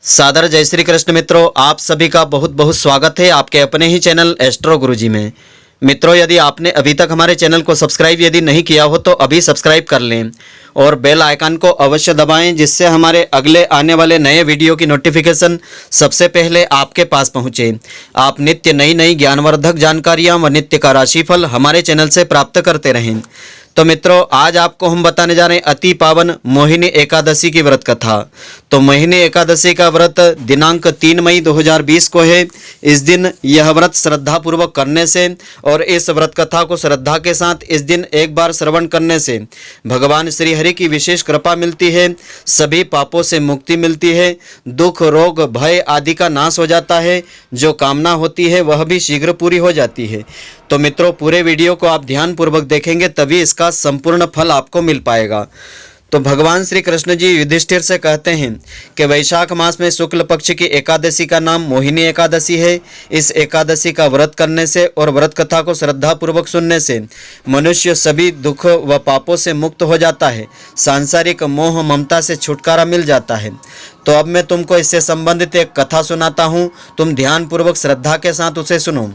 सादर जय श्री कृष्ण मित्रों, आप सभी का बहुत बहुत स्वागत है आपके अपने ही चैनल एस्ट्रो गुरुजी में। मित्रों, यदि आपने अभी तक हमारे चैनल को सब्सक्राइब यदि नहीं किया हो तो अभी सब्सक्राइब कर लें और बेल आइकन को अवश्य दबाएं, जिससे हमारे अगले आने वाले नए वीडियो की नोटिफिकेशन सबसे पहले आपके पास पहुंचे। आप नित्य नई नई ज्ञानवर्धक जानकारियां व नित्य का राशिफल हमारे चैनल से प्राप्त करते रहें। तो मित्रों, आज आपको हम बताने जा रहे हैं अति पावन मोहिनी एकादशी की व्रत कथा। तो मोहिनी एकादशी का व्रत दिनांक 3 मई 2020 को है। इस दिन यह व्रत श्रद्धा पूर्वक करने से और इस व्रत कथा को श्रद्धा के साथ इस दिन एक बार श्रवण करने से भगवान श्री हरि की विशेष कृपा मिलती है, सभी पापों से मुक्ति मिलती है, दुख रोग भय आदि का नाश हो जाता है, जो कामना होती है वह भी शीघ्र पूरी हो जाती है। तो मित्रों, पूरे वीडियो को आप ध्यानपूर्वक देखेंगे तभी इसका संपूर्ण फल आपको मिल पाएगा। तो भगवान श्री कृष्ण जी युधिष्ठिर से कहते हैं कि वैशाख मास में शुक्ल पक्ष की एकादशी का नाम मोहिनी एकादशी है। इस एकादशी का व्रत करने से और व्रत कथा को श्रद्धापूर्वक सुनने से मनुष्य सभी दुख व पापों से मुक्त हो जाता है, सांसारिक मोह ममता से छुटकारा मिल जाता है। तो अब मैं तुमको इससे संबंधित एक कथा सुनाता हूँ, तुम ध्यानपूर्वक श्रद्धा के साथ उसे सुनो।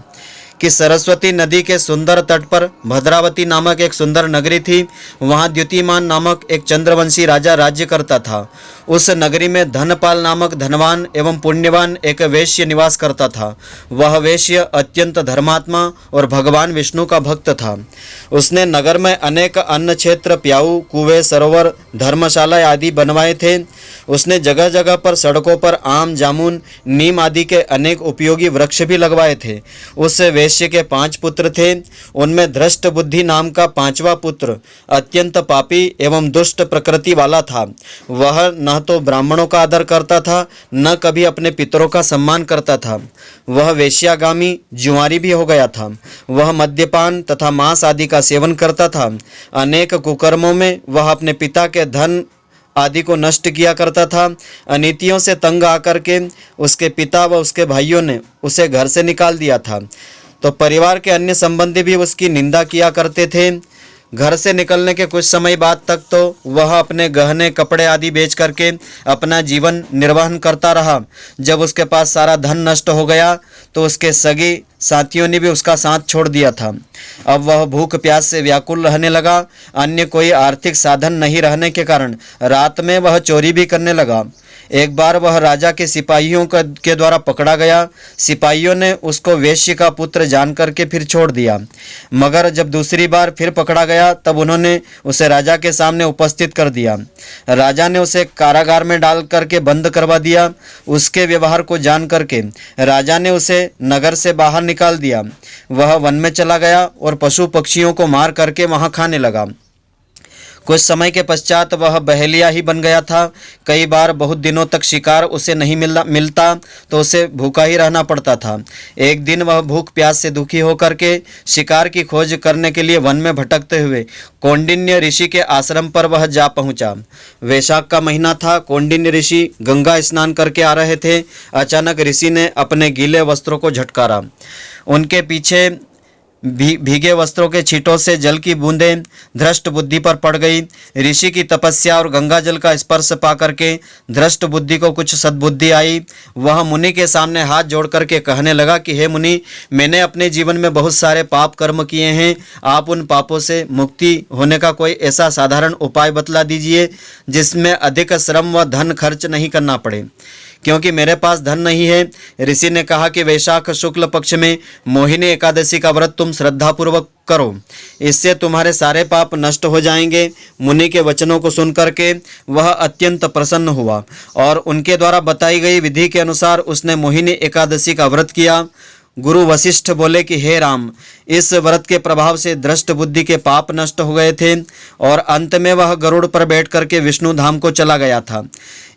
कि सरस्वती नदी के सुंदर तट पर भद्रावती नामक एक सुंदर नगरी थी। वहाँ द्युतिमान नामक एक चंद्रवंशी राजा राज्य करता था। उस नगरी में धनपाल नामक धनवान एवं पुण्यवान एक वैश्य निवास करता था। वह वैश्य अत्यंत धर्मात्मा और भगवान विष्णु का भक्त था। उसने नगर में अनेक अन्न क्षेत्र, प्याऊ, कुएं, सरोवर, धर्मशाला आदि बनवाए थे। उसने जगह जगह पर सड़कों पर आम, जामुन, नीम आदि के अनेक उपयोगी वृक्ष भी लगवाए थे। उस वैश्य के 5 पुत्र थे। उनमें धृष्ट बुद्धि नाम का 5वां पुत्र अत्यंत पापी एवं दुष्ट प्रकृति वाला था। वह न तो ब्राह्मणों का आदर करता था, न कभी अपने पितरों का सम्मान करता था। वह वेश्यागामी जुआरी भी हो गया था। वह मद्यपान तथा मांस आदि का सेवन करता था। अनेक कुकर्मों में वह अपने पिता के धन आदि को नष्ट किया करता था। अनीतियों से तंग आकर के उसके पिता व उसके भाइयों ने उसे घर से निकाल दिया था। तो परिवार के अन्य संबंधी भी उसकी निंदा किया करते थे। घर से निकलने के कुछ समय बाद तक तो वह अपने गहने कपड़े आदि बेच करके अपना जीवन निर्वहन करता रहा। जब उसके पास सारा धन नष्ट हो गया तो उसके सगी साथियों ने भी उसका साथ छोड़ दिया था। अब वह भूख प्यास से व्याकुल रहने लगा। अन्य कोई आर्थिक साधन नहीं रहने के कारण रात में वह चोरी भी करने लगा। एक बार वह राजा के सिपाहियों के द्वारा पकड़ा गया। सिपाहियों ने उसको वेश्य का पुत्र जान करके फिर छोड़ दिया, मगर जब दूसरी बार फिर पकड़ा गया तब उन्होंने उसे राजा के सामने उपस्थित कर दिया। राजा ने उसे कारागार में डाल करके बंद करवा दिया। उसके व्यवहार को जान करके राजा ने उसे नगर से बाहर निकाल दिया। वह वन में चला गया और पशु पक्षियों को मार करके वहाँ खाने लगा। कुछ समय के पश्चात वह बहेलिया ही बन गया था। कई बार बहुत दिनों तक शिकार उसे नहीं मिलता तो उसे भूखा ही रहना पड़ता था। एक दिन वह भूख प्यास से दुखी होकर के शिकार की खोज करने के लिए वन में भटकते हुए कौंडिन्य ऋषि के आश्रम पर वह जा पहुंचा। वैशाख का महीना था। कौंडिन्य ऋषि गंगा स्नान करके आ रहे थे। अचानक ऋषि ने अपने गीले वस्त्रों को झटकारा। उनके पीछे भीगे वस्त्रों के छींटों से जल की बूंदें धृष्ट बुद्धि पर पड़ गई। ऋषि की तपस्या और गंगा जल का स्पर्श पा करके धृष्ट बुद्धि को कुछ सद्बुद्धि आई। वह मुनि के सामने हाथ जोड़ करके कहने लगा कि हे मुनि, मैंने अपने जीवन में बहुत सारे पाप कर्म किए हैं। आप उन पापों से मुक्ति होने का कोई ऐसा साधारण उपाय बतला दीजिए जिसमें अधिक श्रम व धन खर्च नहीं करना पड़े, क्योंकि मेरे पास धन नहीं है। ऋषि ने कहा कि वैशाख शुक्ल पक्ष में मोहिनी एकादशी का व्रत तुम श्रद्धापूर्वक करो, इससे तुम्हारे सारे पाप नष्ट हो जाएंगे। मुनि के वचनों को सुनकर के वह अत्यंत प्रसन्न हुआ और उनके द्वारा बताई गई विधि के अनुसार उसने मोहिनी एकादशी का व्रत किया। गुरु वशिष्ठ बोले कि हे राम, इस व्रत के प्रभाव से दृष्ट बुद्धि के पाप नष्ट हो गए थे और अंत में वह गरुड़ पर बैठ करके विष्णु धाम को चला गया था।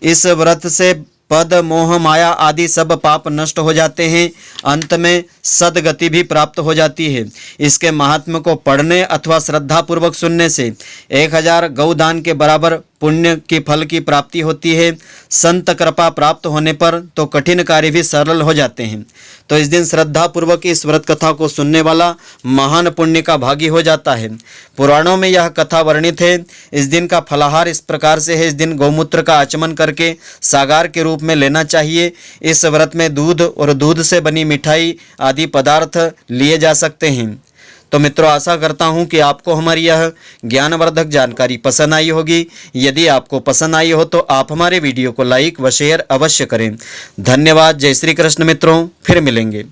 इस व्रत से पद, मोह, माया आदि सब पाप नष्ट हो जाते हैं। अंत में सदगति भी प्राप्त हो जाती है। इसके महात्म्य को पढ़ने अथवा श्रद्धापूर्वक सुनने से 1000 गौदान के बराबर पुण्य की फल की प्राप्ति होती है। संत कृपा प्राप्त होने पर तो कठिन कार्य भी सरल हो जाते हैं। तो इस दिन श्रद्धा पूर्वक इस व्रत कथा को सुनने वाला महान पुण्य का भागी हो जाता है। पुराणों में यह कथा वर्णित है। इस दिन का फलाहार इस प्रकार से है। इस दिन गौमूत्र का आचमन करके सागार के रूप में लेना चाहिए। इस व्रत में दूध और दूध से बनी मिठाई आदि पदार्थ लिए जा सकते हैं। तो मित्रों, आशा करता हूं कि आपको हमारी यह ज्ञानवर्धक जानकारी पसंद आई होगी। यदि आपको पसंद आई हो तो आप हमारे वीडियो को लाइक व शेयर अवश्य करें। धन्यवाद। जय श्री कृष्ण मित्रों, फिर मिलेंगे।